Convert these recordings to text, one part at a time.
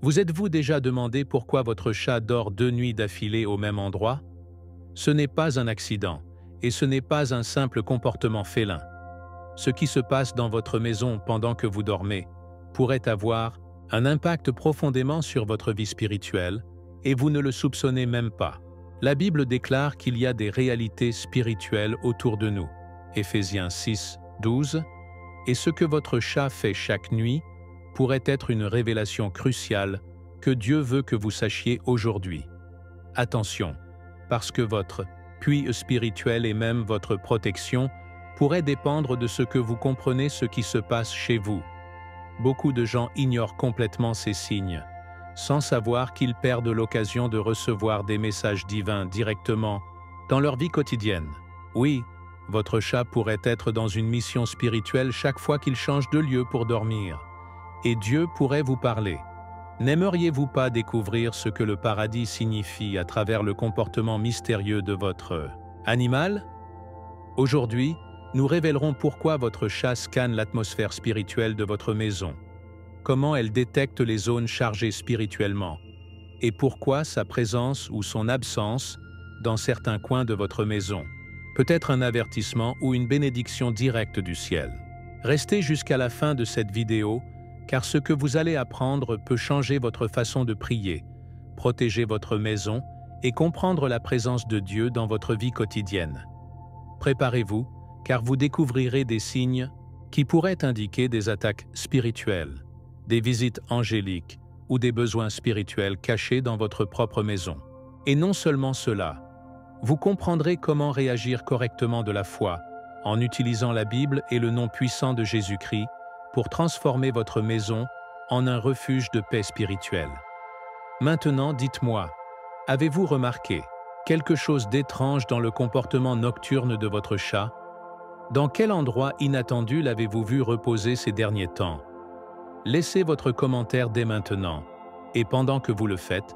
Vous êtes-vous déjà demandé pourquoi votre chat dort 2 nuits d'affilée au même endroit? Ce n'est pas un accident, et ce n'est pas un simple comportement félin. Ce qui se passe dans votre maison pendant que vous dormez pourrait avoir un impact profondément sur votre vie spirituelle, et vous ne le soupçonnez même pas. La Bible déclare qu'il y a des réalités spirituelles autour de nous. Éphésiens 6, 12. Et ce que votre chat fait chaque nuit pourrait être une révélation cruciale que Dieu veut que vous sachiez aujourd'hui. Attention, parce que votre puits spirituel et même votre protection pourraient dépendre de ce que vous comprenez ce qui se passe chez vous. Beaucoup de gens ignorent complètement ces signes, sans savoir qu'ils perdent l'occasion de recevoir des messages divins directement dans leur vie quotidienne. Oui, votre chat pourrait être dans une mission spirituelle chaque fois qu'il change de lieu pour dormir, et Dieu pourrait vous parler. N'aimeriez-vous pas découvrir ce que le paradis signifie à travers le comportement mystérieux de votre animal? Aujourd'hui, nous révélerons pourquoi votre chat scanne l'atmosphère spirituelle de votre maison, comment elle détecte les zones chargées spirituellement, et pourquoi sa présence ou son absence dans certains coins de votre maison peut être un avertissement ou une bénédiction directe du ciel. Restez jusqu'à la fin de cette vidéo, car ce que vous allez apprendre peut changer votre façon de prier, protéger votre maison et comprendre la présence de Dieu dans votre vie quotidienne. Préparez-vous, car vous découvrirez des signes qui pourraient indiquer des attaques spirituelles, des visites angéliques ou des besoins spirituels cachés dans votre propre maison. Et non seulement cela, vous comprendrez comment réagir correctement de la foi en utilisant la Bible et le nom puissant de Jésus-Christ pour transformer votre maison en un refuge de paix spirituelle. Maintenant, dites-moi, avez-vous remarqué quelque chose d'étrange dans le comportement nocturne de votre chat? Dans quel endroit inattendu l'avez-vous vu reposer ces derniers temps? Laissez votre commentaire dès maintenant, et pendant que vous le faites,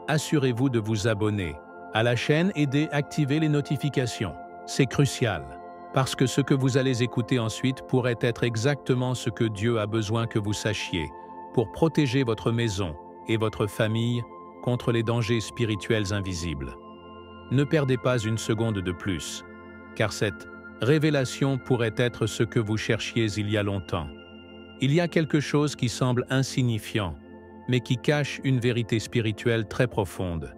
assurez-vous de vous abonner à la chaîne et d'activer les notifications. C'est crucial, parce que ce que vous allez écouter ensuite pourrait être exactement ce que Dieu a besoin que vous sachiez pour protéger votre maison et votre famille contre les dangers spirituels invisibles. Ne perdez pas une seconde de plus, car cette révélation pourrait être ce que vous cherchiez il y a longtemps. Il y a quelque chose qui semble insignifiant, mais qui cache une vérité spirituelle très profonde.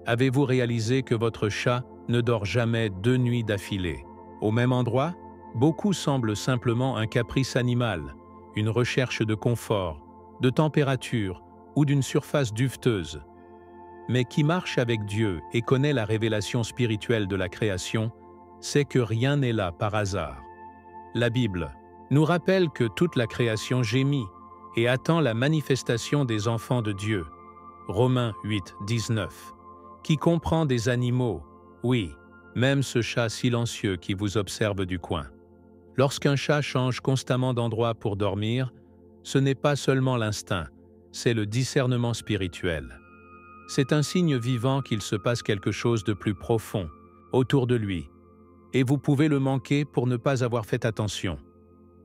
Avez-vous réalisé que votre chat ne dort jamais 2 nuits d'affilée? Au même endroit, beaucoup semblent simplement un caprice animal, une recherche de confort, de température ou d'une surface duveteuse. Mais qui marche avec Dieu et connaît la révélation spirituelle de la création, sait que rien n'est là par hasard. La Bible nous rappelle que toute la création gémit et attend la manifestation des enfants de Dieu. Romains 8, 19. Qui comprend des animaux, oui, même ce chat silencieux qui vous observe du coin. Lorsqu'un chat change constamment d'endroit pour dormir, ce n'est pas seulement l'instinct, c'est le discernement spirituel. C'est un signe vivant qu'il se passe quelque chose de plus profond autour de lui, et vous pouvez le manquer pour ne pas avoir fait attention.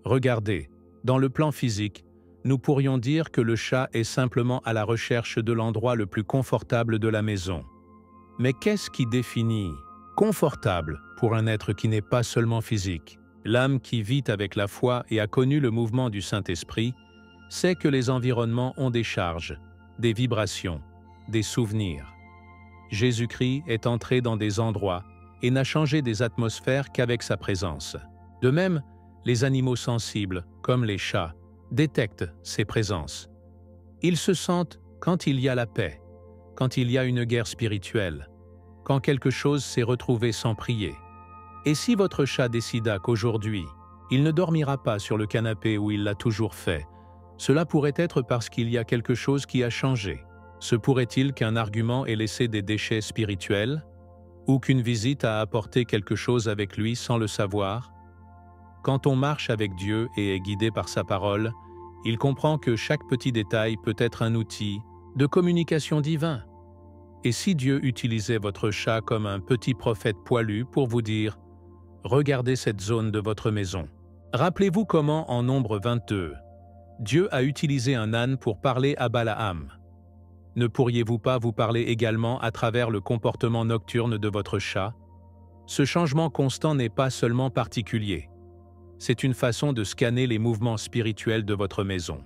Regardez, dans le plan physique, nous pourrions dire que le chat est simplement à la recherche de l'endroit le plus confortable de la maison. Mais qu'est-ce qui définit confortable pour un être qui n'est pas seulement physique? L'âme qui vit avec la foi et a connu le mouvement du Saint-Esprit sait que les environnements ont des charges, des vibrations, des souvenirs. Jésus-Christ est entré dans des endroits et n'a changé des atmosphères qu'avec sa présence. De même, les animaux sensibles, comme les chats, détectent ces présences. Ils se sentent quand il y a la paix, quand il y a une guerre spirituelle, quand quelque chose s'est retrouvé sans prier. Et si votre chat décida qu'aujourd'hui, il ne dormira pas sur le canapé où il l'a toujours fait, cela pourrait être parce qu'il y a quelque chose qui a changé. Se pourrait-il qu'un argument ait laissé des déchets spirituels, ou qu'une visite a apporté quelque chose avec lui sans le savoir? Quand on marche avec Dieu et est guidé par sa parole, il comprend que chaque petit détail peut être un outil de communication divin. Et si Dieu utilisait votre chat comme un petit prophète poilu pour vous dire « Regardez cette zone de votre maison ». Rappelez-vous comment en Nombre 22, Dieu a utilisé un âne pour parler à Balaam. Ne pourriez-vous pas vous parler également à travers le comportement nocturne de votre chat? Ce changement constant n'est pas seulement particulier. C'est une façon de scanner les mouvements spirituels de votre maison.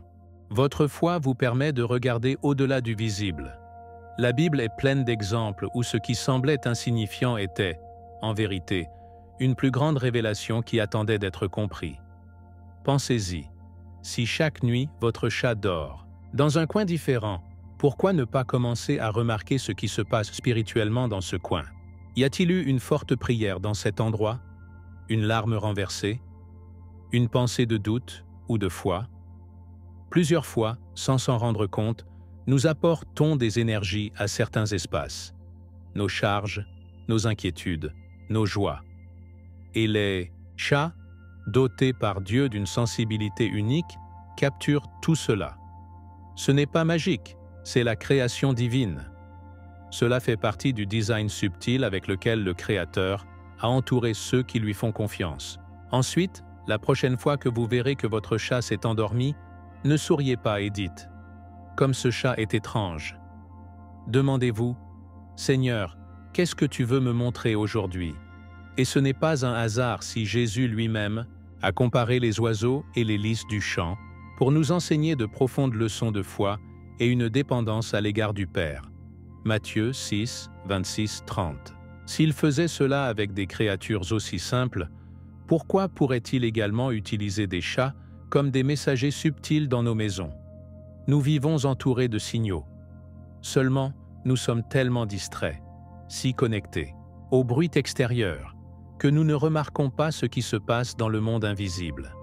Votre foi vous permet de regarder au-delà du visible. La Bible est pleine d'exemples où ce qui semblait insignifiant était, en vérité, une plus grande révélation qui attendait d'être compris. Pensez-y. Si chaque nuit, votre chat dort, dans un coin différent, pourquoi ne pas commencer à remarquer ce qui se passe spirituellement dans ce coin? Y a-t-il eu une forte prière dans cet endroit? Une larme renversée? Une pensée de doute ou de foi? Plusieurs fois, sans s'en rendre compte, nous apportons des énergies à certains espaces, nos charges, nos inquiétudes, nos joies. Et les chats, dotés par Dieu d'une sensibilité unique, capturent tout cela. Ce n'est pas magique, c'est la création divine. Cela fait partie du design subtil avec lequel le Créateur a entouré ceux qui lui font confiance. Ensuite, la prochaine fois que vous verrez que votre chat s'est endormi, ne souriez pas et dites « Comme ce chat est étrange ». Demandez-vous « Seigneur, qu'est-ce que tu veux me montrer aujourd'hui ?» Et ce n'est pas un hasard si Jésus lui-même a comparé les oiseaux et les lys du champ pour nous enseigner de profondes leçons de foi et une dépendance à l'égard du Père. Matthieu 6, 26-30. S'il faisait cela avec des créatures aussi simples, pourquoi pourrait-il également utiliser des chats comme des messagers subtils dans nos maisons? Nous vivons entourés de signaux. Seulement, nous sommes tellement distraits, si connectés, au bruit extérieur, que nous ne remarquons pas ce qui se passe dans le monde invisible.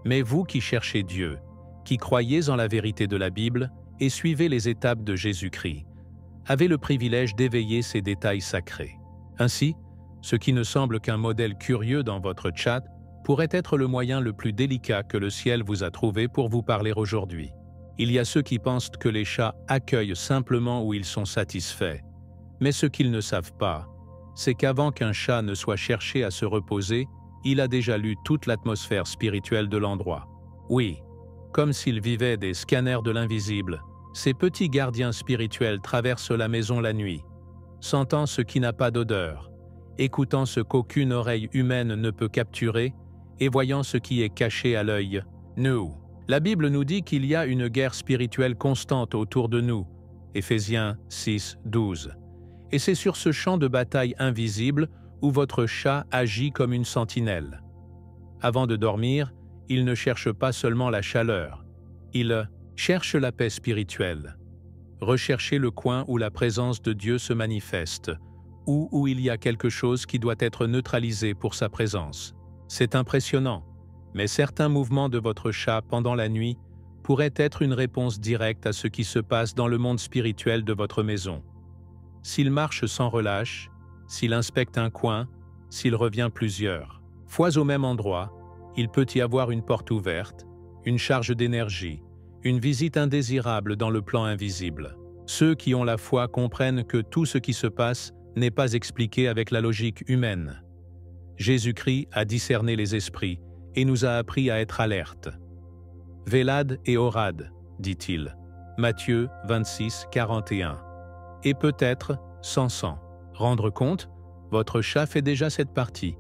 Mais vous qui cherchez Dieu, qui croyez en la vérité de la Bible et suivez les étapes de Jésus-Christ, avez le privilège d'éveiller ces détails sacrés. Ainsi, ce qui ne semble qu'un modèle curieux dans votre chat pourrait être le moyen le plus délicat que le ciel vous a trouvé pour vous parler aujourd'hui. Il y a ceux qui pensent que les chats accueillent simplement où ils sont satisfaits, mais ce qu'ils ne savent pas, c'est qu'avant qu'un chat ne soit cherché à se reposer, il a déjà lu toute l'atmosphère spirituelle de l'endroit. Oui, comme s'il vivait des scanners de l'invisible, ces petits gardiens spirituels traversent la maison la nuit, sentant ce qui n'a pas d'odeur, écoutant ce qu'aucune oreille humaine ne peut capturer et voyant ce qui est caché à l'œil. Nous, la Bible nous dit qu'il y a une guerre spirituelle constante autour de nous, Éphésiens 6, 12. Et c'est sur ce champ de bataille invisible où votre chat agit comme une sentinelle. Avant de dormir, il ne cherche pas seulement la chaleur, il cherche la paix spirituelle. Recherchez le coin où la présence de Dieu se manifeste, ou où il y a quelque chose qui doit être neutralisé pour sa présence. C'est impressionnant, mais certains mouvements de votre chat pendant la nuit pourraient être une réponse directe à ce qui se passe dans le monde spirituel de votre maison. S'il marche sans relâche, s'il inspecte un coin, s'il revient plusieurs fois au même endroit, il peut y avoir une porte ouverte, une charge d'énergie, une visite indésirable dans le plan invisible. Ceux qui ont la foi comprennent que tout ce qui se passe n'est pas expliqué avec la logique humaine. Jésus-Christ a discerné les esprits et nous a appris à être alertes. « Vélad et orad », dit-il. Matthieu 26, 41. Et peut-être sans sang. Rendre compte, votre chat fait déjà cette partie.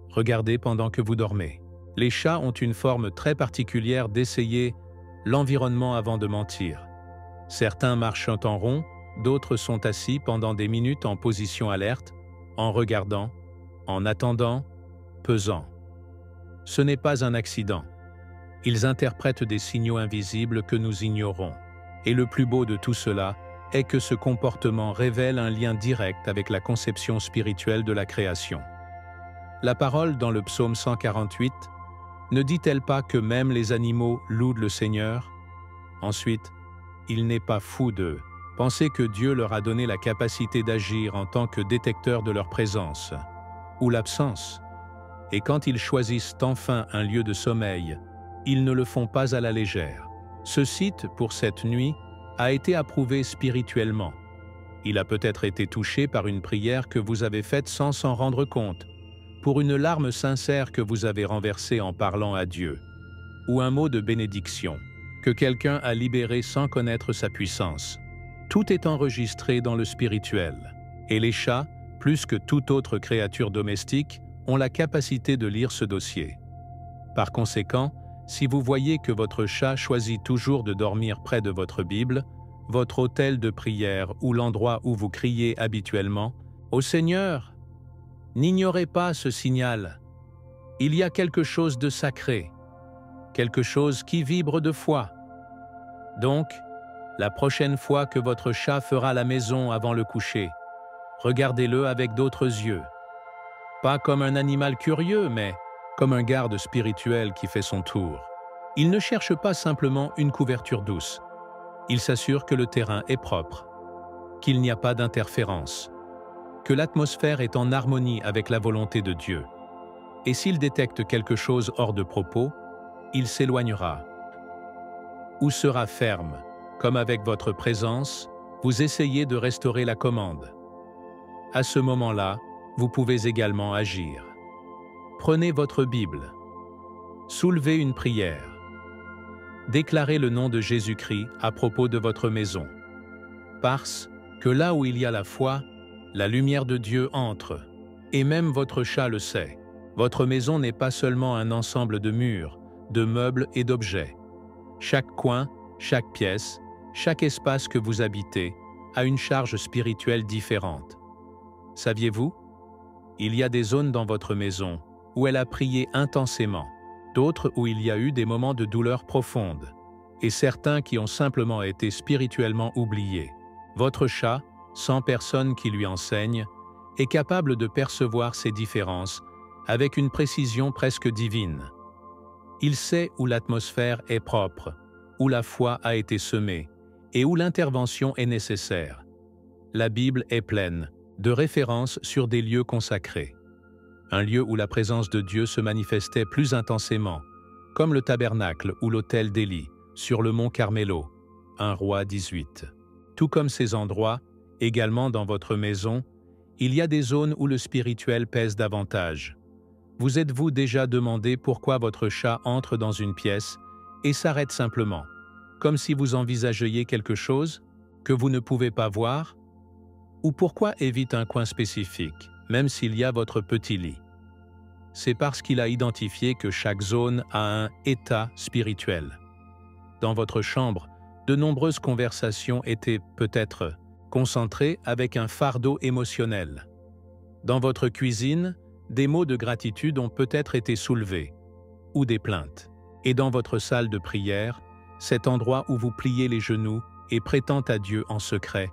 Regardez pendant que vous dormez. Les chats ont une forme très particulière d'essayer l'environnement avant de mentir. Certains marchent en rond, d'autres sont assis pendant des minutes en position alerte, en regardant, en attendant, pesant. Ce n'est pas un accident. Ils interprètent des signaux invisibles que nous ignorons. Et le plus beau de tout cela est que ce comportement révèle un lien direct avec la conception spirituelle de la création. La parole dans le psaume 148 ne dit-elle pas que même les animaux louent le Seigneur? Ensuite, il n'est pas fou de penser que Dieu leur a donné la capacité d'agir en tant que détecteur de leur présence ou l'absence. Et quand ils choisissent enfin un lieu de sommeil, ils ne le font pas à la légère. Ce site, pour cette nuit, a été approuvé spirituellement. Il a peut-être été touché par une prière que vous avez faite sans s'en rendre compte, pour une larme sincère que vous avez renversée en parlant à Dieu, ou un mot de bénédiction que quelqu'un a libéré sans connaître sa puissance. Tout est enregistré dans le spirituel. Et les chats, plus que toute autre créature domestique, ont la capacité de lire ce dossier. Par conséquent, si vous voyez que votre chat choisit toujours de dormir près de votre Bible, votre autel de prière ou l'endroit où vous criez habituellement « Au Seigneur », n'ignorez pas ce signal. Il y a quelque chose de sacré, quelque chose qui vibre de foi. Donc, la prochaine fois que votre chat fera la maison avant le coucher, regardez-le avec d'autres yeux. Pas comme un animal curieux, mais comme un garde spirituel qui fait son tour. Il ne cherche pas simplement une couverture douce. Il s'assure que le terrain est propre, qu'il n'y a pas d'interférence, que l'atmosphère est en harmonie avec la volonté de Dieu. Et s'il détecte quelque chose hors de propos, il s'éloignera ou sera ferme, comme avec votre présence, vous essayez de restaurer la commande. À ce moment-là, vous pouvez également agir. Prenez votre Bible. Soulevez une prière. Déclarez le nom de Jésus-Christ à propos de votre maison. Parce que là où il y a la foi, la lumière de Dieu entre. Et même votre chat le sait. Votre maison n'est pas seulement un ensemble de murs, de meubles et d'objets. Chaque coin, chaque pièce, chaque espace que vous habitez a une charge spirituelle différente. Saviez-vous? Il y a des zones dans votre maison où elle a prié intensément, d'autres où il y a eu des moments de douleur profonde, et certains qui ont simplement été spirituellement oubliés. Votre chat, sans personne qui lui enseigne, est capable de percevoir ces différences avec une précision presque divine. Il sait où l'atmosphère est propre, où la foi a été semée et où l'intervention est nécessaire. La Bible est pleine de références sur des lieux consacrés. Un lieu où la présence de Dieu se manifestait plus intensément, comme le tabernacle ou l'autel d'Élie, sur le mont Carmélo, 1 Roi 18. Tout comme ces endroits, également dans votre maison, il y a des zones où le spirituel pèse davantage. Vous êtes-vous déjà demandé pourquoi votre chat entre dans une pièce et s'arrête simplement, comme si vous envisagiez quelque chose que vous ne pouvez pas voir? Ou pourquoi évite un coin spécifique, même s'il y a votre petit lit? C'est parce qu'il a identifié que chaque zone a un état spirituel. Dans votre chambre, de nombreuses conversations étaient peut-être concentrées avec un fardeau émotionnel. Dans votre cuisine, des mots de gratitude ont peut-être été soulevés, ou des plaintes. Et dans votre salle de prière, cet endroit où vous pliez les genoux et prétendez à Dieu en secret,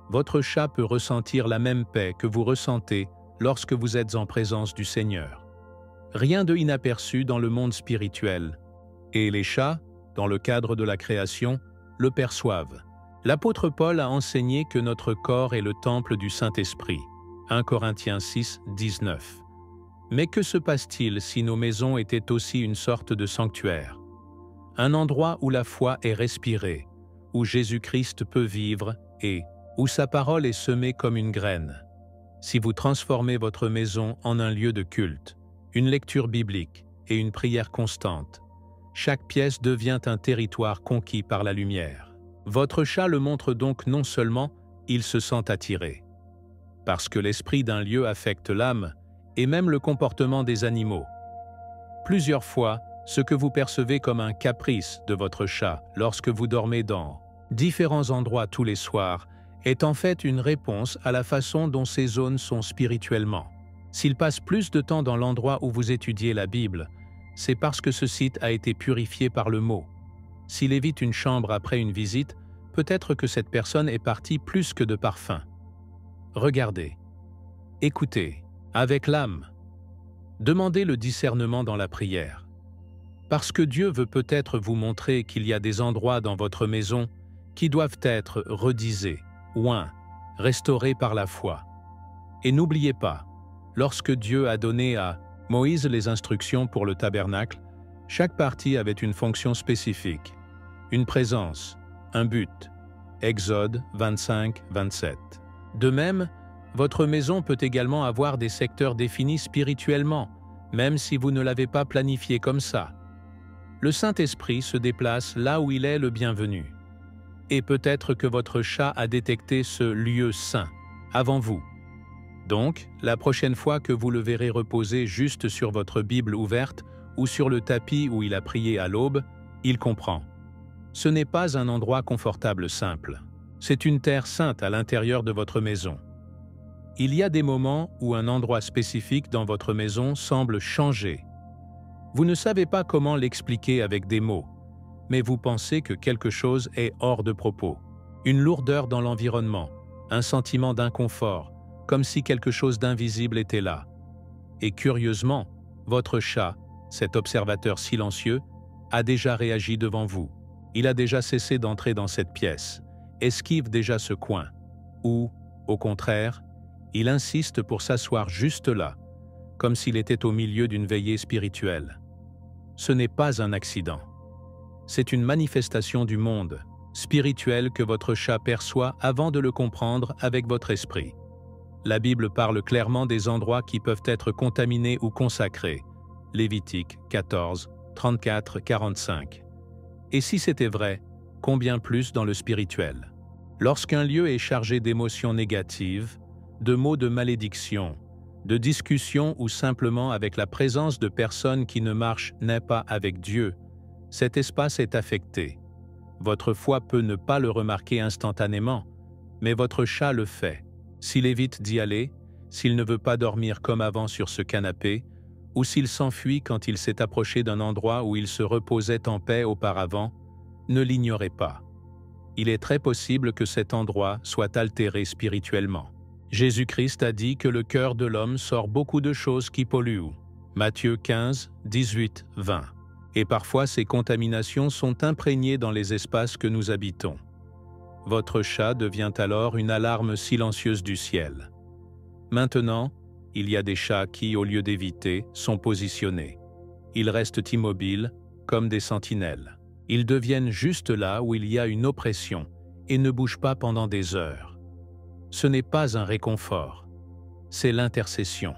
votre chat peut ressentir la même paix que vous ressentez lorsque vous êtes en présence du Seigneur. Rien de inaperçu dans le monde spirituel. Et les chats, dans le cadre de la création, le perçoivent. L'apôtre Paul a enseigné que notre corps est le temple du Saint-Esprit. 1 Corinthiens 6, 19. Mais que se passe-t-il si nos maisons étaient aussi une sorte de sanctuaire? Un endroit où la foi est respirée, où Jésus-Christ peut vivre et où sa parole est semée comme une graine. Si vous transformez votre maison en un lieu de culte, une lecture biblique et une prière constante, chaque pièce devient un territoire conquis par la lumière. Votre chat le montre donc non seulement, il se sent attiré. Parce que l'esprit d'un lieu affecte l'âme et même le comportement des animaux. Plusieurs fois, ce que vous percevez comme un caprice de votre chat lorsque vous dormez dans différents endroits tous les soirs est en fait une réponse à la façon dont ces zones sont spirituellement. S'il passe plus de temps dans l'endroit où vous étudiez la Bible, c'est parce que ce site a été purifié par le mot. S'il évite une chambre après une visite, peut-être que cette personne est partie plus que de parfum. Regardez, écoutez, avec l'âme. Demandez le discernement dans la prière. Parce que Dieu veut peut-être vous montrer qu'il y a des endroits dans votre maison qui doivent être redisés, oints, restaurés par la foi. Et n'oubliez pas, lorsque Dieu a donné à Moïse les instructions pour le tabernacle, chaque partie avait une fonction spécifique, une présence, un but. Exode 25, 27. De même, votre maison peut également avoir des secteurs définis spirituellement, même si vous ne l'avez pas planifié comme ça. Le Saint-Esprit se déplace là où il est le bienvenu. Et peut-être que votre chat a détecté ce lieu saint avant vous. Donc, la prochaine fois que vous le verrez reposer juste sur votre Bible ouverte ou sur le tapis où il a prié à l'aube, il comprend. Ce n'est pas un endroit confortable simple. C'est une terre sainte à l'intérieur de votre maison. Il y a des moments où un endroit spécifique dans votre maison semble changer. Vous ne savez pas comment l'expliquer avec des mots, mais vous pensez que quelque chose est hors de propos. Une lourdeur dans l'environnement, un sentiment d'inconfort, comme si quelque chose d'invisible était là. Et curieusement, votre chat, cet observateur silencieux, a déjà réagi devant vous. Il a déjà cessé d'entrer dans cette pièce, esquive déjà ce coin. Ou, au contraire, il insiste pour s'asseoir juste là, comme s'il était au milieu d'une veillée spirituelle. Ce n'est pas un accident. C'est une manifestation du monde spirituel que votre chat perçoit avant de le comprendre avec votre esprit. La Bible parle clairement des endroits qui peuvent être contaminés ou consacrés. Lévitique 14, 34-45. Et si c'était vrai, combien plus dans le spirituel? Lorsqu'un lieu est chargé d'émotions négatives, de mots de malédiction, de discussions ou simplement avec la présence de personnes qui ne marchent pas avec Dieu, cet espace est affecté. Votre foi peut ne pas le remarquer instantanément, mais votre chat le fait. S'il évite d'y aller, s'il ne veut pas dormir comme avant sur ce canapé, ou s'il s'enfuit quand il s'est approché d'un endroit où il se reposait en paix auparavant, ne l'ignorez pas. Il est très possible que cet endroit soit altéré spirituellement. Jésus-Christ a dit que le cœur de l'homme sort beaucoup de choses qui polluent. Matthieu 15, 18, 20. Et parfois ces contaminations sont imprégnées dans les espaces que nous habitons. Votre chat devient alors une alarme silencieuse du ciel. Maintenant, il y a des chats qui, au lieu d'éviter, sont positionnés. Ils restent immobiles, comme des sentinelles. Ils deviennent juste là où il y a une oppression et ne bougent pas pendant des heures. Ce n'est pas un réconfort, c'est l'intercession.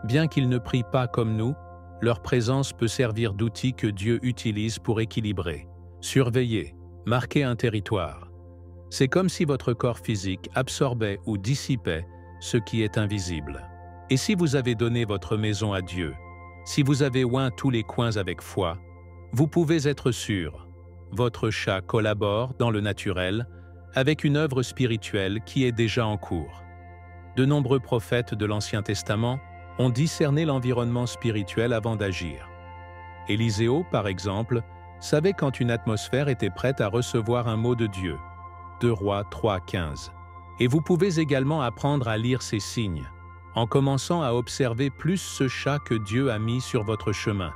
Bien qu'ils ne prient pas comme nous, leur présence peut servir d'outil que Dieu utilise pour équilibrer, surveiller, marquer un territoire. C'est comme si votre corps physique absorbait ou dissipait ce qui est invisible. Et si vous avez donné votre maison à Dieu, si vous avez oint tous les coins avec foi, vous pouvez être sûr, votre chat collabore dans le naturel avec une œuvre spirituelle qui est déjà en cours. De nombreux prophètes de l'Ancien Testament ont discerné l'environnement spirituel avant d'agir. Élisée, par exemple, savait quand une atmosphère était prête à recevoir un mot de Dieu. 2 Rois 3:15. Et vous pouvez également apprendre à lire ces signes, en commençant à observer plus ce chat que Dieu a mis sur votre chemin.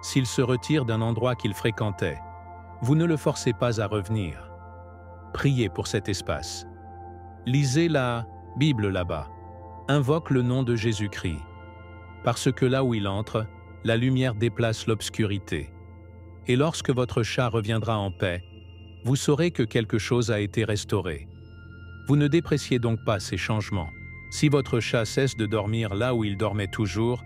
S'il se retire d'un endroit qu'il fréquentait, vous ne le forcez pas à revenir. Priez pour cet espace. Lisez la Bible là-bas. Invoque le nom de Jésus-Christ. Parce que là où il entre, la lumière déplace l'obscurité. Et lorsque votre chat reviendra en paix, vous saurez que quelque chose a été restauré. Vous ne dépréciez donc pas ces changements. Si votre chat cesse de dormir là où il dormait toujours,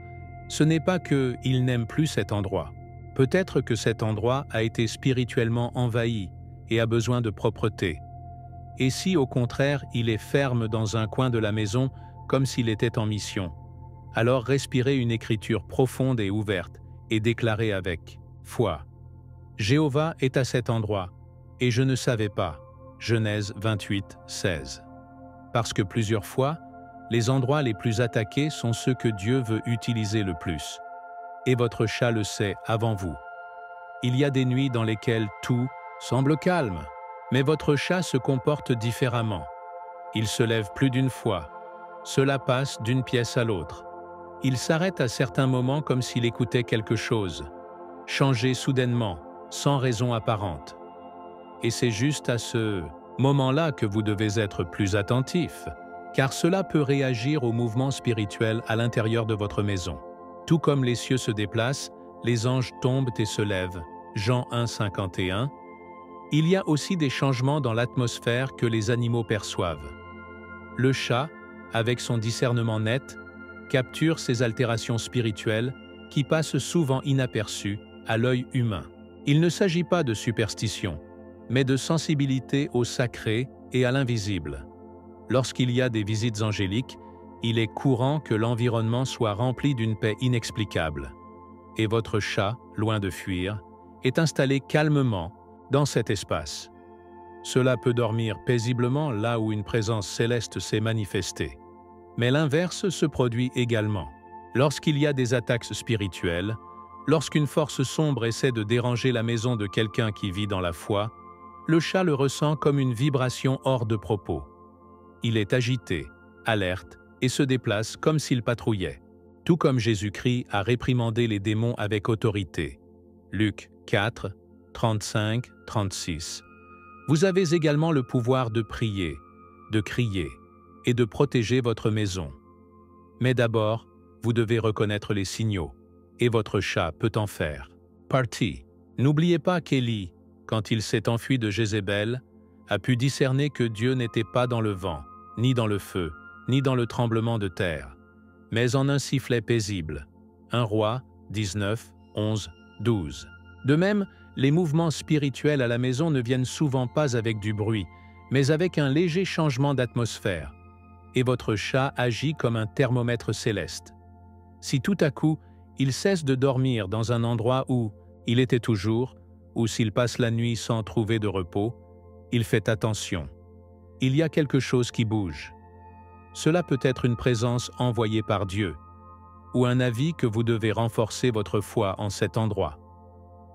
ce n'est pas qu'il n'aime plus cet endroit. Peut-être que cet endroit a été spirituellement envahi et a besoin de propreté. Et si, au contraire, il est ferme dans un coin de la maison comme s'il était en mission, alors respirez une écriture profonde et ouverte et déclarez avec foi. Jéhovah est à cet endroit, et je ne savais pas. Genèse 28, 16. Parce que plusieurs fois, les endroits les plus attaqués sont ceux que Dieu veut utiliser le plus. Et votre chat le sait avant vous. Il y a des nuits dans lesquelles tout semble calme, mais votre chat se comporte différemment. Il se lève plus d'une fois. Cela passe d'une pièce à l'autre. Il s'arrête à certains moments comme s'il écoutait quelque chose. Changer soudainement, sans raison apparente. Et c'est juste à ce moment-là que vous devez être plus attentif, car cela peut réagir au mouvement spirituel à l'intérieur de votre maison. Tout comme les cieux se déplacent, les anges tombent et se lèvent. Jean 1, 51. Il y a aussi des changements dans l'atmosphère que les animaux perçoivent. Le chat, avec son discernement net, capture ces altérations spirituelles qui passent souvent inaperçues à l'œil humain. Il ne s'agit pas de superstition, mais de sensibilité au sacré et à l'invisible. Lorsqu'il y a des visites angéliques, il est courant que l'environnement soit rempli d'une paix inexplicable. Et votre chat, loin de fuir, est installé calmement dans cet espace. Cela peut dormir paisiblement là où une présence céleste s'est manifestée. Mais l'inverse se produit également. Lorsqu'il y a des attaques spirituelles, lorsqu'une force sombre essaie de déranger la maison de quelqu'un qui vit dans la foi, le chat le ressent comme une vibration hors de propos. Il est agité, alerte et se déplace comme s'il patrouillait. Tout comme Jésus-Christ a réprimandé les démons avec autorité. Luc 4, 35-36. Vous avez également le pouvoir de prier, de crier et de protéger votre maison. Mais d'abord, vous devez reconnaître les signaux, et votre chat peut en faire partie. N'oubliez pas qu'Élie, quand il s'est enfui de Jézabel, a pu discerner que Dieu n'était pas dans le vent, ni dans le feu, ni dans le tremblement de terre, mais en un sifflet paisible. 1 Roi 19, 11, 12. De même, les mouvements spirituels à la maison ne viennent souvent pas avec du bruit, mais avec un léger changement d'atmosphère, et votre chat agit comme un thermomètre céleste. Si tout à coup, il cesse de dormir dans un endroit où il était toujours, ou s'il passe la nuit sans trouver de repos, il fait attention. Il y a quelque chose qui bouge. Cela peut être une présence envoyée par Dieu, ou un avis que vous devez renforcer votre foi en cet endroit.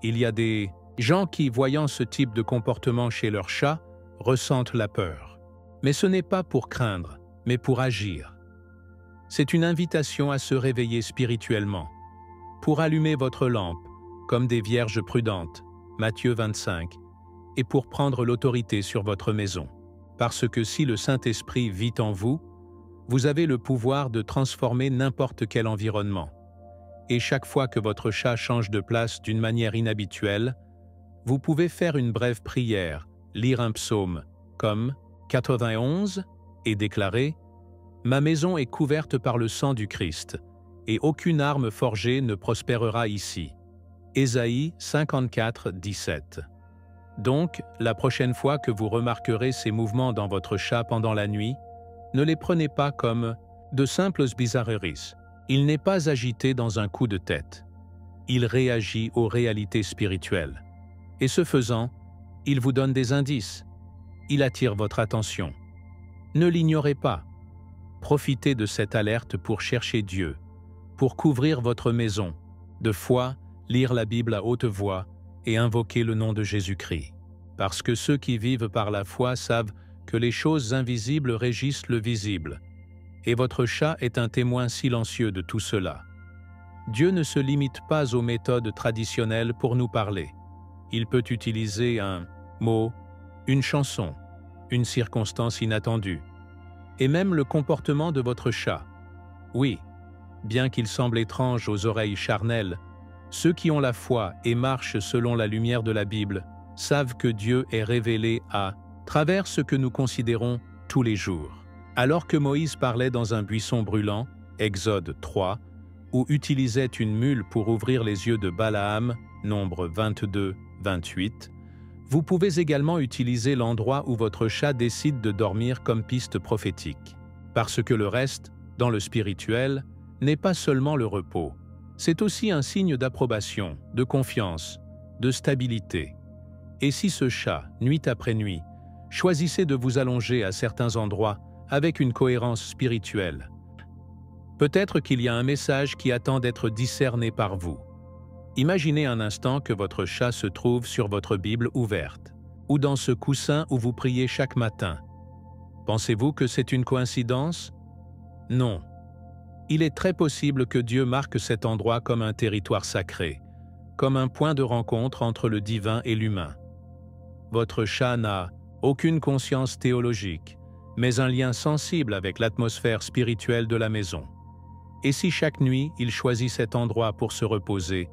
Il y a des gens qui, voyant ce type de comportement chez leur chat, ressentent la peur. Mais ce n'est pas pour craindre, mais pour agir. C'est une invitation à se réveiller spirituellement, pour allumer votre lampe, comme des vierges prudentes, Matthieu 25, et pour prendre l'autorité sur votre maison. Parce que si le Saint-Esprit vit en vous, vous avez le pouvoir de transformer n'importe quel environnement. Et chaque fois que votre chat change de place d'une manière inhabituelle, vous pouvez faire une brève prière, lire un psaume, comme 91, et déclarer « Ma maison est couverte par le sang du Christ, et aucune arme forgée ne prospérera ici. » Ésaïe 54, 17. Donc, la prochaine fois que vous remarquerez ces mouvements dans votre chat pendant la nuit, ne les prenez pas comme de simples bizarreries. Il n'est pas agité dans un coup de tête. Il réagit aux réalités spirituelles. Et ce faisant, il vous donne des indices. Il attire votre attention. Ne l'ignorez pas. Profitez de cette alerte pour chercher Dieu, pour couvrir votre maison, de foi, lire la Bible à haute voix et invoquer le nom de Jésus-Christ. Parce que ceux qui vivent par la foi savent que les choses invisibles régissent le visible, et votre chat est un témoin silencieux de tout cela. Dieu ne se limite pas aux méthodes traditionnelles pour nous parler. Il peut utiliser un mot, une chanson, une circonstance inattendue, et même le comportement de votre chat. Oui, bien qu'il semble étrange aux oreilles charnelles, ceux qui ont la foi et marchent selon la lumière de la Bible savent que Dieu est révélé à travers ce que nous considérons tous les jours. Alors que Moïse parlait dans un buisson brûlant, Exode 3, ou utilisait une mule pour ouvrir les yeux de Balaam, Nombre 22, 28, vous pouvez également utiliser l'endroit où votre chat décide de dormir comme piste prophétique. Parce que le reste, dans le spirituel, n'est pas seulement le repos. C'est aussi un signe d'approbation, de confiance, de stabilité. Et si ce chat, nuit après nuit, choisissait de vous allonger à certains endroits avec une cohérence spirituelle, peut-être qu'il y a un message qui attend d'être discerné par vous. Imaginez un instant que votre chat se trouve sur votre Bible ouverte, ou dans ce coussin où vous priez chaque matin. Pensez-vous que c'est une coïncidence? Non. Il est très possible que Dieu marque cet endroit comme un territoire sacré, comme un point de rencontre entre le divin et l'humain. Votre chat n'a aucune conscience théologique, mais un lien sensible avec l'atmosphère spirituelle de la maison. Et si chaque nuit il choisit cet endroit pour se reposer,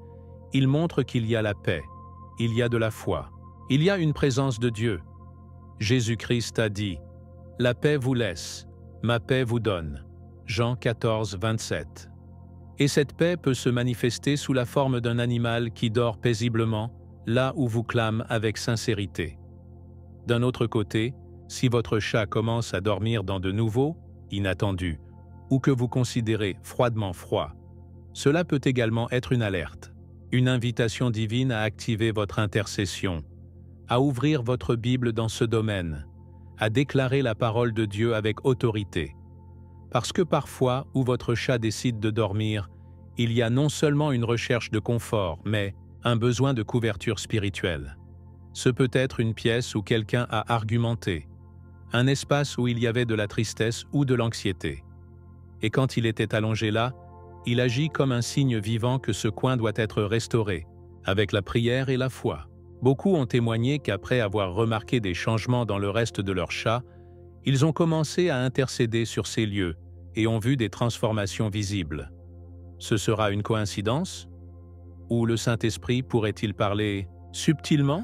il montre qu'il y a la paix, il y a de la foi, il y a une présence de Dieu. Jésus-Christ a dit « La paix vous laisse, ma paix vous donne ». Jean 14, 27. Et cette paix peut se manifester sous la forme d'un animal qui dort paisiblement, là où vous clame avec sincérité. D'un autre côté, si votre chat commence à dormir dans de nouveaux, inattendus, ou que vous considérez froidement froid, cela peut également être une alerte, une invitation divine à activer votre intercession, à ouvrir votre Bible dans ce domaine, à déclarer la parole de Dieu avec autorité. Parce que parfois, où votre chat décide de dormir, il y a non seulement une recherche de confort, mais un besoin de couverture spirituelle. Ce peut être une pièce où quelqu'un a argumenté, un espace où il y avait de la tristesse ou de l'anxiété. Et quand il était allongé là, il agit comme un signe vivant que ce coin doit être restauré, avec la prière et la foi. Beaucoup ont témoigné qu'après avoir remarqué des changements dans le reste de leur chat, ils ont commencé à intercéder sur ces lieux et ont vu des transformations visibles. Ce sera une coïncidence? Ou le Saint-Esprit pourrait-il parler subtilement?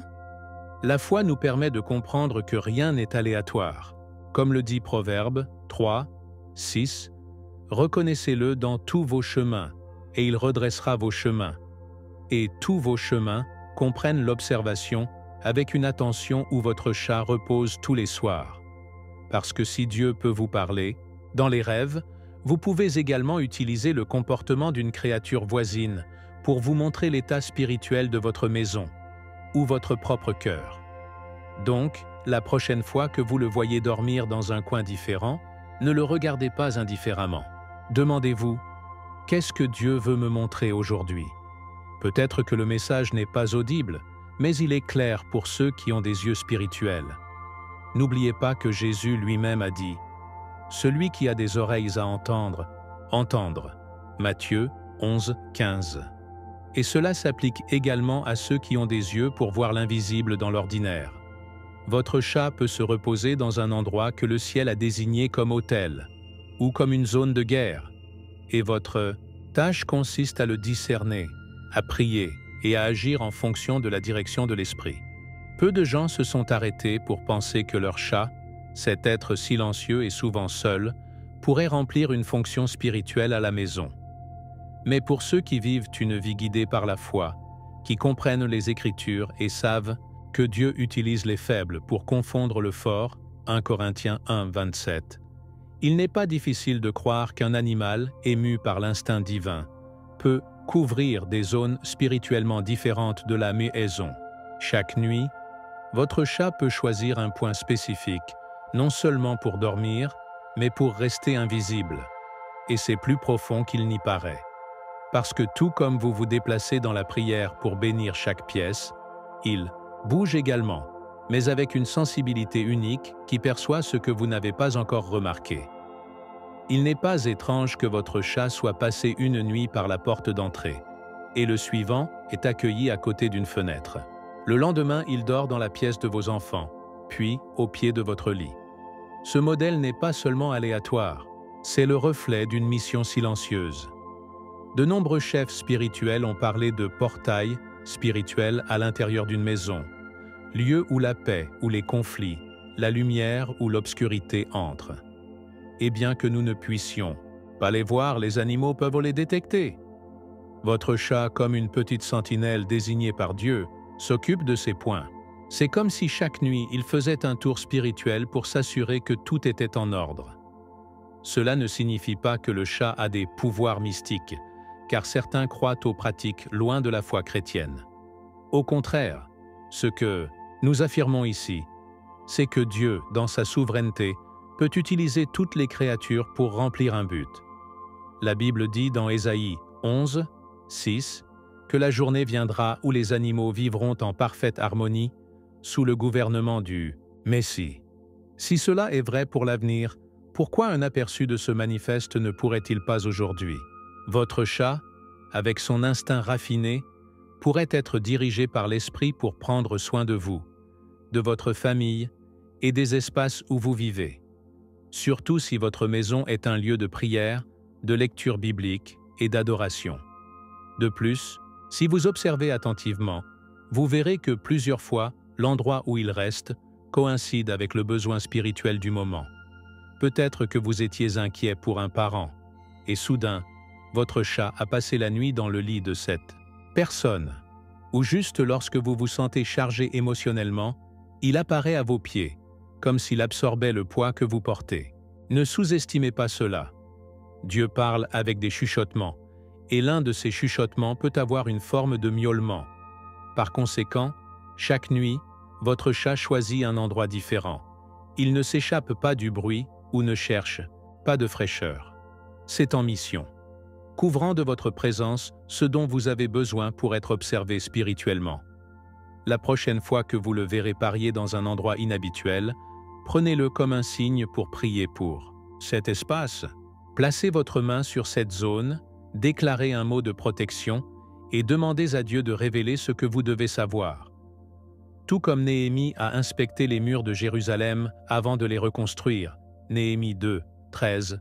La foi nous permet de comprendre que rien n'est aléatoire. Comme le dit Proverbe 3, 6, « Reconnaissez-le dans tous vos chemins, et il redressera vos chemins. » Et tous vos chemins comprennent l'observation avec une attention où votre chat repose tous les soirs. Parce que si Dieu peut vous parler, dans les rêves, vous pouvez également utiliser le comportement d'une créature voisine pour vous montrer l'état spirituel de votre maison ou votre propre cœur. Donc, la prochaine fois que vous le voyez dormir dans un coin différent, ne le regardez pas indifféremment. Demandez-vous, qu'est-ce que Dieu veut me montrer aujourd'hui? Peut-être que le message n'est pas audible, mais il est clair pour ceux qui ont des yeux spirituels. N'oubliez pas que Jésus lui-même a dit « Celui qui a des oreilles à entendre, entendre » Matthieu 11, 15. Et cela s'applique également à ceux qui ont des yeux pour voir l'invisible dans l'ordinaire. Votre chat peut se reposer dans un endroit que le ciel a désigné comme autel ou comme une zone de guerre, et votre tâche consiste à le discerner, à prier et à agir en fonction de la direction de l'esprit. Peu de gens se sont arrêtés pour penser que leur chat, cet être silencieux et souvent seul, pourrait remplir une fonction spirituelle à la maison. Mais pour ceux qui vivent une vie guidée par la foi, qui comprennent les Écritures et savent que Dieu utilise les faibles pour confondre le fort, 1 Corinthiens 1, 27, il n'est pas difficile de croire qu'un animal, ému par l'instinct divin, peut couvrir des zones spirituellement différentes de la maison. Chaque nuit, votre chat peut choisir un point spécifique, non seulement pour dormir, mais pour rester invisible. Et c'est plus profond qu'il n'y paraît. Parce que tout comme vous vous déplacez dans la prière pour bénir chaque pièce, il bouge également, mais avec une sensibilité unique qui perçoit ce que vous n'avez pas encore remarqué. Il n'est pas étrange que votre chat soit passé une nuit par la porte d'entrée, et le suivant est accueilli à côté d'une fenêtre. Le lendemain, il dort dans la pièce de vos enfants, puis au pied de votre lit. Ce modèle n'est pas seulement aléatoire, c'est le reflet d'une mission silencieuse. De nombreux chefs spirituels ont parlé de portail spirituel à l'intérieur d'une maison, lieu où la paix ou les conflits, la lumière ou l'obscurité entrent. Et bien que nous ne puissions pas les voir, les animaux peuvent les détecter. Votre chat, comme une petite sentinelle désignée par Dieu, s'occupe de ces points. C'est comme si chaque nuit il faisait un tour spirituel pour s'assurer que tout était en ordre. Cela ne signifie pas que le chat a des pouvoirs mystiques, car certains croient aux pratiques loin de la foi chrétienne. Au contraire, ce que nous affirmons ici, c'est que Dieu, dans sa souveraineté, peut utiliser toutes les créatures pour remplir un but. La Bible dit dans Ésaïe 11, 6, que la journée viendra où les animaux vivront en parfaite harmonie sous le gouvernement du Messie. Si cela est vrai pour l'avenir, pourquoi un aperçu de ce manifeste ne pourrait-il pas aujourd'hui? Votre chat, avec son instinct raffiné, pourrait être dirigé par l'Esprit pour prendre soin de vous, de votre famille et des espaces où vous vivez. Surtout si votre maison est un lieu de prière, de lecture biblique et d'adoration. De plus, si vous observez attentivement, vous verrez que plusieurs fois, l'endroit où il reste coïncide avec le besoin spirituel du moment. Peut-être que vous étiez inquiet pour un parent, et soudain, votre chat a passé la nuit dans le lit de cette personne. Ou juste lorsque vous vous sentez chargé émotionnellement, Il apparaît à vos pieds, comme s'il absorbait le poids que vous portez. Ne sous-estimez pas cela. Dieu parle avec des chuchotements, et l'un de ces chuchotements peut avoir une forme de miaulement. Par conséquent, chaque nuit, votre chat choisit un endroit différent. Il ne s'échappe pas du bruit ou ne cherche pas de fraîcheur. C'est en mission, couvrant de votre présence ce dont vous avez besoin pour être observé spirituellement. La prochaine fois que vous le verrez parier dans un endroit inhabituel, prenez-le comme un signe pour prier pour cet espace. Placez votre main sur cette zone, déclarez un mot de protection et demandez à Dieu de révéler ce que vous devez savoir. Tout comme Néhémie a inspecté les murs de Jérusalem avant de les reconstruire, Néhémie 2, 13,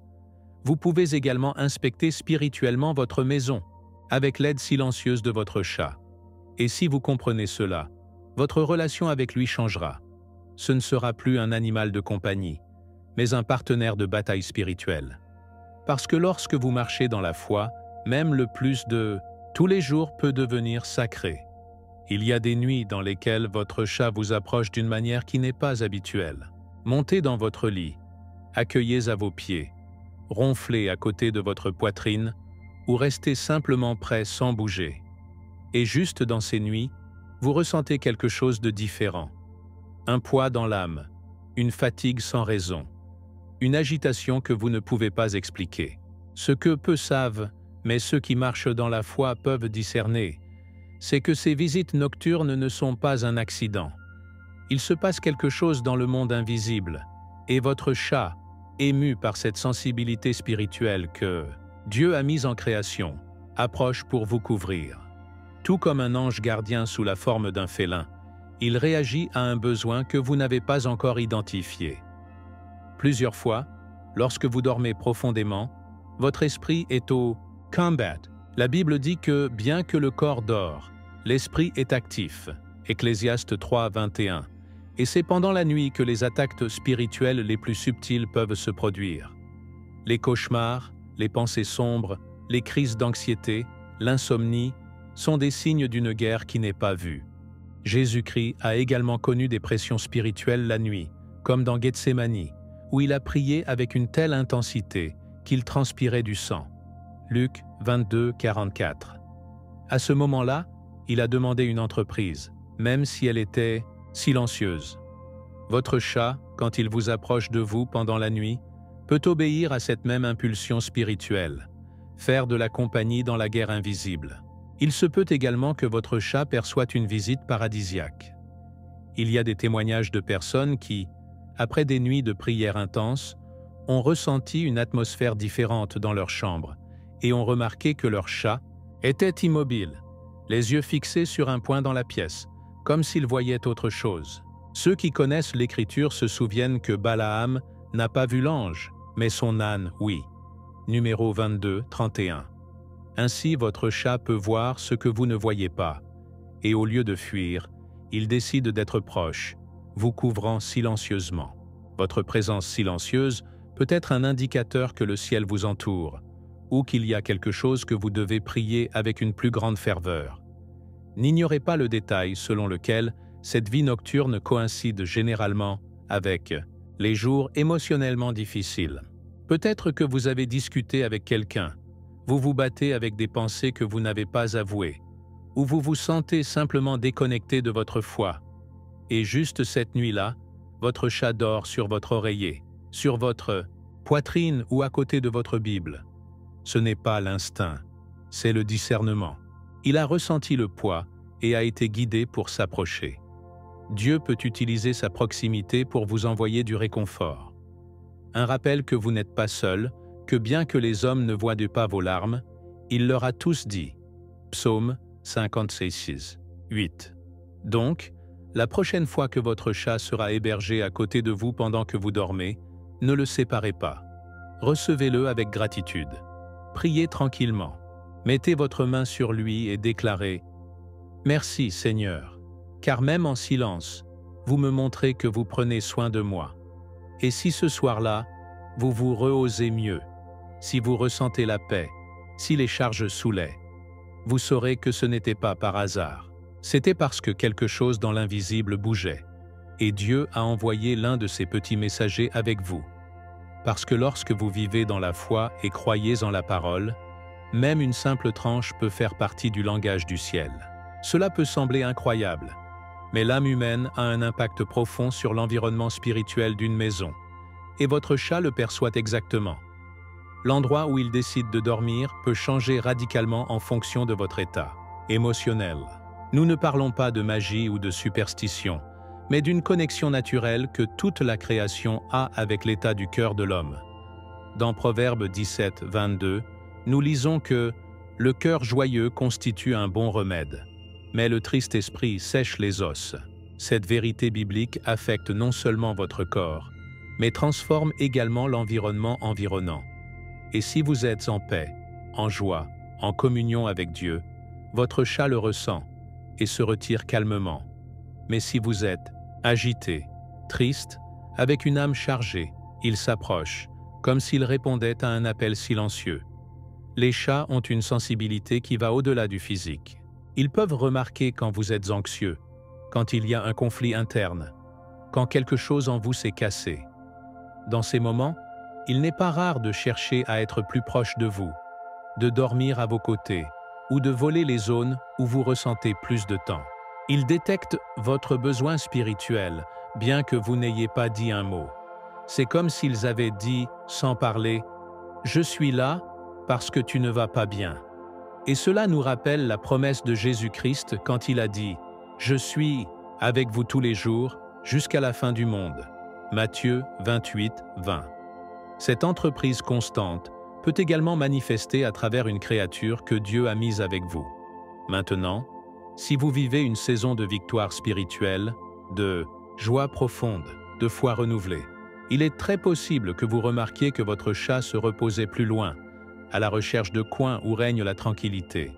vous pouvez également inspecter spirituellement votre maison, avec l'aide silencieuse de votre chat. Et si vous comprenez cela, votre relation avec lui changera. Ce ne sera plus un animal de compagnie, mais un partenaire de bataille spirituelle. Parce que lorsque vous marchez dans la foi, même le plus de tous les jours peut devenir sacré. Il y a des nuits dans lesquelles votre chat vous approche d'une manière qui n'est pas habituelle. Montez dans votre lit, accueillez à vos pieds, ronflez à côté de votre poitrine ou restez simplement prêt sans bouger. Et juste dans ces nuits, vous ressentez quelque chose de différent. Un poids dans l'âme, une fatigue sans raison, une agitation que vous ne pouvez pas expliquer. Ce que peu savent, mais ceux qui marchent dans la foi peuvent discerner, c'est que ces visites nocturnes ne sont pas un accident. Il se passe quelque chose dans le monde invisible, et votre chat, ému par cette sensibilité spirituelle que Dieu a mise en création, approche pour vous couvrir. Tout comme un ange gardien sous la forme d'un félin, il réagit à un besoin que vous n'avez pas encore identifié. Plusieurs fois, lorsque vous dormez profondément, votre esprit est au combat. La Bible dit que, bien que le corps dort, l'esprit est actif. Ecclésiaste 3, 21. Et c'est pendant la nuit que les attaques spirituelles les plus subtiles peuvent se produire. Les cauchemars, les pensées sombres, les crises d'anxiété, l'insomnie sont des signes d'une guerre qui n'est pas vue. Jésus-Christ a également connu des pressions spirituelles la nuit, comme dans Gethsémani, où il a prié avec une telle intensité qu'il transpirait du sang. Luc 22, 44. À ce moment-là, il a demandé une entreprise, même si elle était silencieuse. Votre chat, quand il vous approche de vous pendant la nuit, peut obéir à cette même impulsion spirituelle, faire de la compagnie dans la guerre invisible. Il se peut également que votre chat perçoive une visite paradisiaque. Il y a des témoignages de personnes qui, après des nuits de prière intenses, ont ressenti une atmosphère différente dans leur chambre et ont remarqué que leur chat était immobile, les yeux fixés sur un point dans la pièce, comme s'il voyait autre chose. Ceux qui connaissent l'Écriture se souviennent que Balaam n'a pas vu l'ange, mais son âne, oui. Numéro 22, 31. Ainsi, votre chat peut voir ce que vous ne voyez pas, et au lieu de fuir, il décide d'être proche, vous couvrant silencieusement. Votre présence silencieuse peut être un indicateur que le ciel vous entoure, ou qu'il y a quelque chose que vous devez prier avec une plus grande ferveur. N'ignorez pas le détail selon lequel cette vie nocturne coïncide généralement avec les jours émotionnellement difficiles. Peut-être que vous avez discuté avec quelqu'un, vous vous battez avec des pensées que vous n'avez pas avouées, ou vous vous sentez simplement déconnecté de votre foi. Et juste cette nuit-là, votre chat dort sur votre oreiller, sur votre poitrine ou à côté de votre Bible. Ce n'est pas l'instinct, c'est le discernement. Il a ressenti le poids et a été guidé pour s'approcher. Dieu peut utiliser sa proximité pour vous envoyer du réconfort. Un rappel que vous n'êtes pas seul, que bien que les hommes ne voient pas vos larmes, il leur a tous dit. Psaume 56, 8. Donc, la prochaine fois que votre chat sera hébergé à côté de vous pendant que vous dormez, ne le séparez pas. Recevez-le avec gratitude. Priez tranquillement. Mettez votre main sur lui et déclarez « Merci Seigneur, car même en silence, vous me montrez que vous prenez soin de moi. Et si ce soir-là, vous vous rehaussez mieux, si vous ressentez la paix, si les charges soulaient, vous saurez que ce n'était pas par hasard. C'était parce que quelque chose dans l'invisible bougeait. et Dieu a envoyé l'un de ses petits messagers avec vous. Parce que lorsque vous vivez dans la foi et croyez en la parole, même une simple tranche peut faire partie du langage du ciel. Cela peut sembler incroyable, mais l'âme humaine a un impact profond sur l'environnement spirituel d'une maison, et votre chat le perçoit exactement. L'endroit où il décide de dormir peut changer radicalement en fonction de votre état émotionnel. Nous ne parlons pas de magie ou de superstition, mais d'une connexion naturelle que toute la création a avec l'état du cœur de l'homme. Dans Proverbe 17, 22, nous lisons que « Le cœur joyeux constitue un bon remède, mais le triste esprit sèche les os ». Cette vérité biblique affecte non seulement votre corps, mais transforme également l'environnement environnant. Et si vous êtes en paix, en joie, en communion avec Dieu, votre chat le ressent et se retire calmement. Mais si vous êtes agité, triste, avec une âme chargée, il s'approche, comme s'il répondait à un appel silencieux. Les chats ont une sensibilité qui va au-delà du physique. Ils peuvent remarquer quand vous êtes anxieux, quand il y a un conflit interne, quand quelque chose en vous s'est cassé. Dans ces moments, il n'est pas rare de chercher à être plus proche de vous, de dormir à vos côtés ou de voler les zones où vous ressentez plus de temps. Ils détectent votre besoin spirituel, bien que vous n'ayez pas dit un mot. C'est comme s'ils avaient dit, sans parler, « Je suis là parce que tu ne vas pas bien ». Et cela nous rappelle la promesse de Jésus-Christ quand il a dit « Je suis avec vous tous les jours jusqu'à la fin du monde ». Matthieu 28, 20. Cette entreprise constante peut également manifester à travers une créature que Dieu a mise avec vous. Maintenant, si vous vivez une saison de victoire spirituelle, de joie profonde, de foi renouvelée, il est très possible que vous remarquiez que votre chat se reposait plus loin, à la recherche de coins où règne la tranquillité.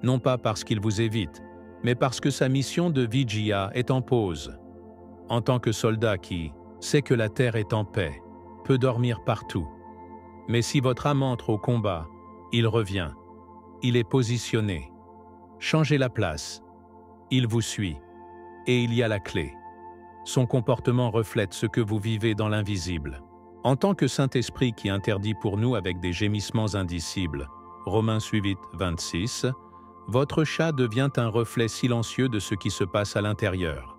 Non pas parce qu'il vous évite, mais parce que sa mission de vigia est en pause. En tant que soldat qui sait que la terre est en paix, peut dormir partout. Mais si votre âme entre au combat, il revient. Il est positionné. Changez la place. Il vous suit. Et il y a la clé. Son comportement reflète ce que vous vivez dans l'invisible. En tant que Saint-Esprit qui interdit pour nous avec des gémissements indicibles, Romains 8, 26, votre chat devient un reflet silencieux de ce qui se passe à l'intérieur.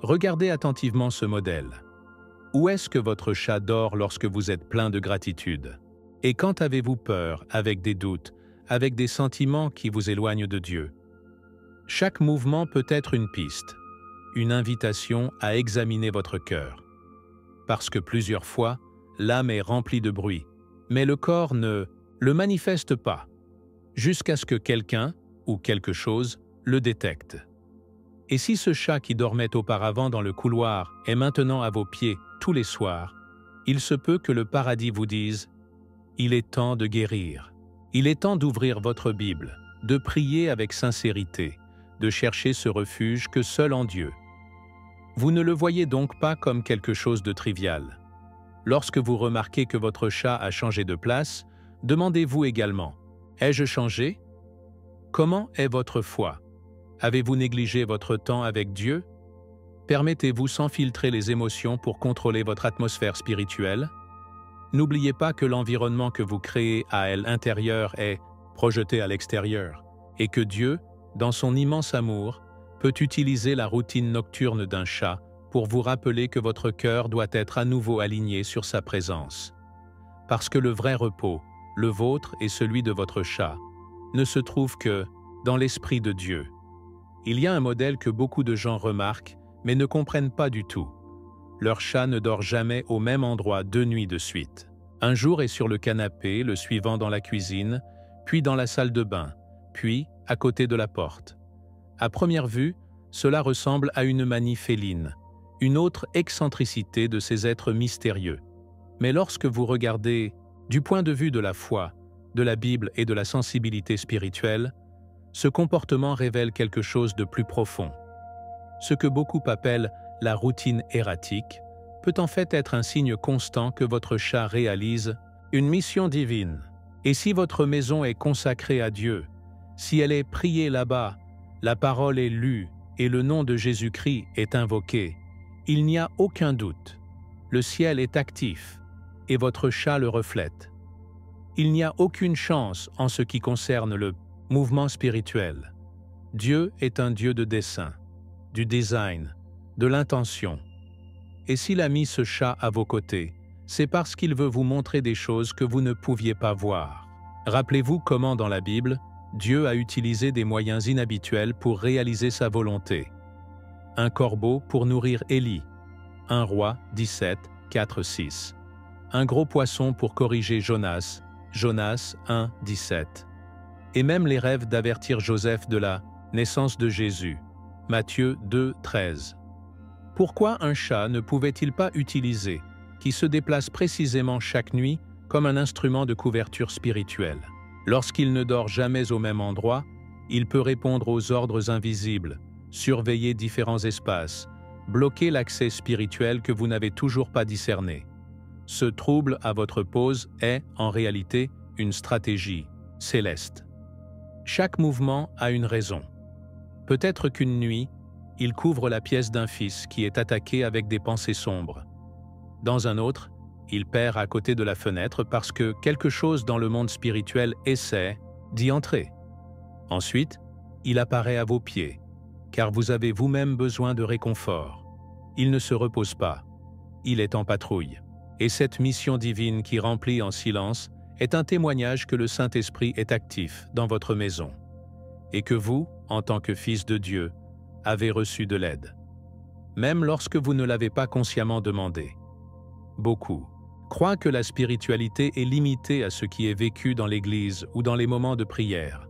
Regardez attentivement ce modèle. Où est-ce que votre chat dort lorsque vous êtes plein de gratitude? Et quand avez-vous peur, avec des doutes, avec des sentiments qui vous éloignent de Dieu? Chaque mouvement peut être une piste, une invitation à examiner votre cœur. Parce que plusieurs fois, l'âme est remplie de bruit, mais le corps ne le manifeste pas, jusqu'à ce que quelqu'un ou quelque chose le détecte. Et si ce chat qui dormait auparavant dans le couloir est maintenant à vos pieds tous les soirs, il se peut que le paradis vous dise « Il est temps de guérir ». Il est temps d'ouvrir votre Bible, de prier avec sincérité, de chercher ce refuge que seul en Dieu. Vous ne le voyez donc pas comme quelque chose de trivial. Lorsque vous remarquez que votre chat a changé de place, demandez-vous également « Ai-je changé ?» Comment est votre foi? Avez-vous négligé votre temps avec Dieu? Permettez-vous sans filtrer les émotions pour contrôler votre atmosphère spirituelle? N'oubliez pas que l'environnement que vous créez à l'intérieur est projeté à l'extérieur et que Dieu, dans son immense amour, peut utiliser la routine nocturne d'un chat pour vous rappeler que votre cœur doit être à nouveau aligné sur sa présence. Parce que le vrai repos, le vôtre et celui de votre chat, ne se trouve que dans l'Esprit de Dieu. Il y a un modèle que beaucoup de gens remarquent, mais ne comprennent pas du tout. Leur chat ne dort jamais au même endroit 2 nuits de suite. Un jour est sur le canapé, le suivant dans la cuisine, puis dans la salle de bain, puis à côté de la porte. À première vue, cela ressemble à une manie féline, une autre excentricité de ces êtres mystérieux. Mais lorsque vous regardez, du point de vue de la foi, de la Bible et de la sensibilité spirituelle, ce comportement révèle quelque chose de plus profond. Ce que beaucoup appellent la routine erratique peut en fait être un signe constant que votre chat réalise une mission divine. Et si votre maison est consacrée à Dieu, si elle est priée là-bas, la parole est lue et le nom de Jésus-Christ est invoqué, Il n'y a aucun doute. Le ciel est actif et votre chat le reflète. Il n'y a aucune chance en ce qui concerne le mouvement spirituel. Dieu est un Dieu de dessin, du design, de l'intention. Et s'il a mis ce chat à vos côtés, c'est parce qu'il veut vous montrer des choses que vous ne pouviez pas voir. Rappelez-vous comment dans la Bible, Dieu a utilisé des moyens inhabituels pour réaliser sa volonté. Un corbeau pour nourrir Élie, 1 Roi 17, 4, 6. Un gros poisson pour corriger Jonas, Jonas 1, 17. Et même les rêves d'avertir Joseph de la naissance de Jésus, Matthieu 2, 13. Pourquoi un chat ne pouvait-il pas utiliser, qui se déplace précisément chaque nuit comme un instrument de couverture spirituelle? Lorsqu'il ne dort jamais au même endroit, il peut répondre aux ordres invisibles, surveiller différents espaces, bloquer l'accès spirituel que vous n'avez toujours pas discerné. Ce trouble à votre pause est, en réalité, une stratégie céleste. Chaque mouvement a une raison. Peut-être qu'une nuit, il couvre la pièce d'un fils qui est attaqué avec des pensées sombres. Dans un autre, il perd à côté de la fenêtre parce que quelque chose dans le monde spirituel essaie d'y entrer. Ensuite, il apparaît à vos pieds, car vous avez vous-même besoin de réconfort. Il ne se repose pas. Il est en patrouille. Et cette mission divine qui remplit en silence est un témoignage que le Saint-Esprit est actif dans votre maison et que vous, en tant que fils de Dieu, avez reçu de l'aide, même lorsque vous ne l'avez pas consciemment demandé. Beaucoup croient que la spiritualité est limitée à ce qui est vécu dans l'Église ou dans les moments de prière.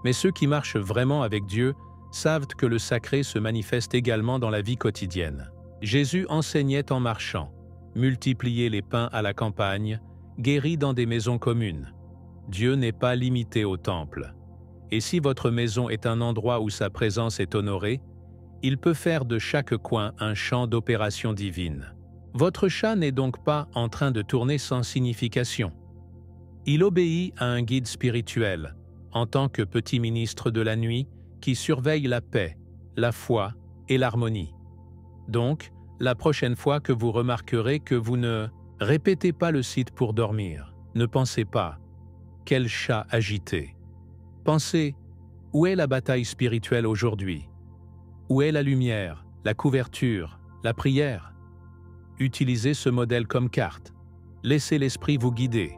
Mais ceux qui marchent vraiment avec Dieu savent que le sacré se manifeste également dans la vie quotidienne. Jésus enseignait en marchant, multipliait les pains à la campagne, guérit dans des maisons communes. Dieu n'est pas limité au temple. Et si votre maison est un endroit où sa présence est honorée, il peut faire de chaque coin un champ d'opération divine. Votre chat n'est donc pas en train de tourner sans signification. Il obéit à un guide spirituel, en tant que petit ministre de la nuit qui surveille la paix, la foi et l'harmonie. Donc, la prochaine fois que vous remarquerez que vous ne répétez pas le site pour dormir, ne pensez pas « quel chat agité ». Pensez « où est la bataille spirituelle aujourd'hui ? Où est la lumière, la couverture, la prière ?» Utilisez ce modèle comme carte. Laissez l'esprit vous guider.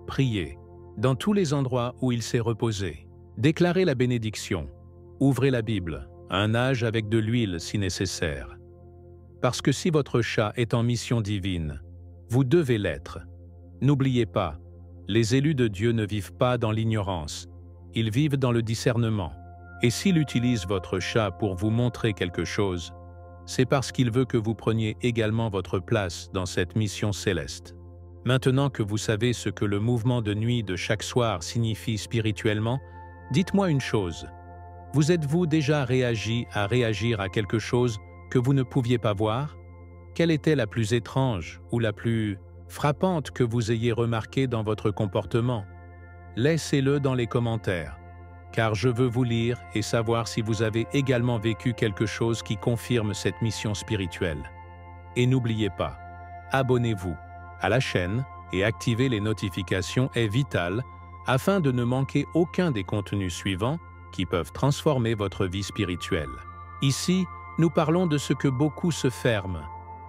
Priez, dans tous les endroits où il s'est reposé. Déclarez la bénédiction. Ouvrez la Bible, un âge avec de l'huile si nécessaire. Parce que si votre chat est en mission divine, vous devez l'être. N'oubliez pas, les élus de Dieu ne vivent pas dans l'ignorance, ils vivent dans le discernement. Et s'il utilise votre chat pour vous montrer quelque chose, c'est parce qu'il veut que vous preniez également votre place dans cette mission céleste. Maintenant que vous savez ce que le mouvement de nuit de chaque soir signifie spirituellement, dites-moi une chose. Vous êtes-vous déjà réagi à réagir à quelque chose que vous ne pouviez pas voir? Quelle était la plus étrange ou la plus frappante que vous ayez remarquée dans votre comportement? Laissez-le dans les commentaires, car je veux vous lire et savoir si vous avez également vécu quelque chose qui confirme cette mission spirituelle. Et n'oubliez pas, abonnez-vous à la chaîne et activez les notifications est vital afin de ne manquer aucun des contenus suivants qui peuvent transformer votre vie spirituelle. Ici, nous parlons de ce que beaucoup se ferment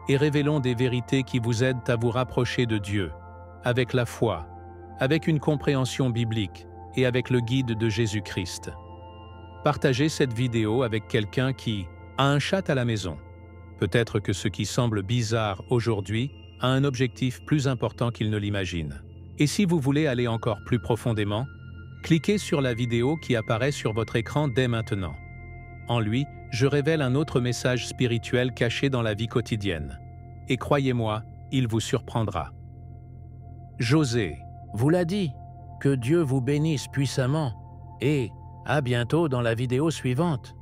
et révélons des vérités qui vous aident à vous rapprocher de Dieu, avec la foi, avec une compréhension biblique et avec le guide de Jésus-Christ. Partagez cette vidéo avec quelqu'un qui a un chat à la maison. Peut-être que ce qui semble bizarre aujourd'hui a un objectif plus important qu'il ne l'imagine. Et si vous voulez aller encore plus profondément, cliquez sur la vidéo qui apparaît sur votre écran dès maintenant. En lui, je révèle un autre message spirituel caché dans la vie quotidienne. Et croyez-moi, il vous surprendra. José vous l'a dit, que Dieu vous bénisse puissamment et à bientôt dans la vidéo suivante.